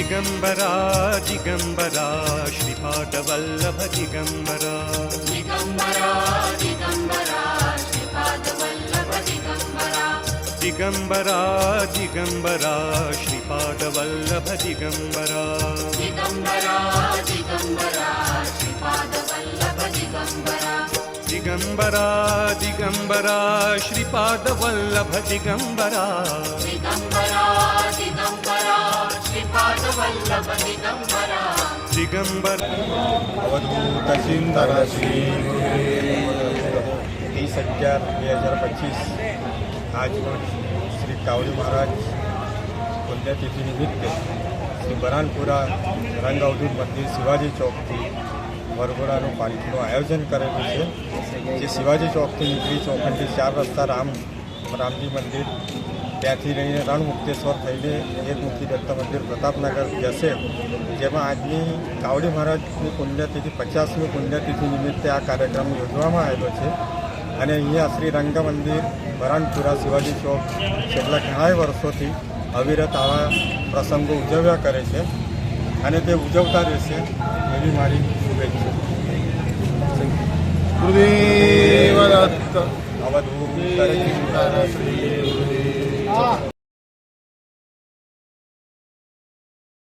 दिगंबरा दिगंबरा श्रीपादवल्लभ दिगंबरा दिगंबरा दिगंबरा श्रीपादवल्लभ दिगंबरा दिगंबरा दिगंबरा श्रीपादवल्लभ दिगंबरा दिगंबरा दिगंबरा श्रीपादवल्लभ दिगंबरा दिगंबरा दिगंबरा श्रीपादवल्लभ दिगंबरा दिगंबरा दिगंबरा श्रीपादवल्लभ दिगंबरा दिगंबर अवधूत चिंतन श्री 30/11/2025 आज श्री कावड़ी महाराज पुण्यतिथि निमित्ते श्री बरानपुरा रंग अवधूत मंदिर शिवाजी चौक थी वरघोड़ाનું પાલખીનું આયોજન કરેલું છે જે શિવાજી ચોકથી નીકળી ચોખંડી 4 રસ્તા રામજી મંદિર ત્યાંથી લઈને રણમુક્તેશ્વર થઈને એકમુખી દત્ત મંદિર પ્રતાપનગર જશે જેમાં આજની કાવડી મહારાજની પુણ્યતિથિ 50મી પુણ્યતિથિ નિમિત્તે આ કાર્યક્રમ યોજવામાં આવેલો છે અને અહીંયા શ્રી રંગ મંદિર બરાનપુરા શિવાજી ચોક છેલ્લા ઘણા વર્ષોથી અવિરત આવા પ્રસંગો ઉજવ્યા કરે છે અને તે ઉજવતા રહેશે એવી મારી શુભેચ્છા. ગુરુદેવ દત્ત અવધૂત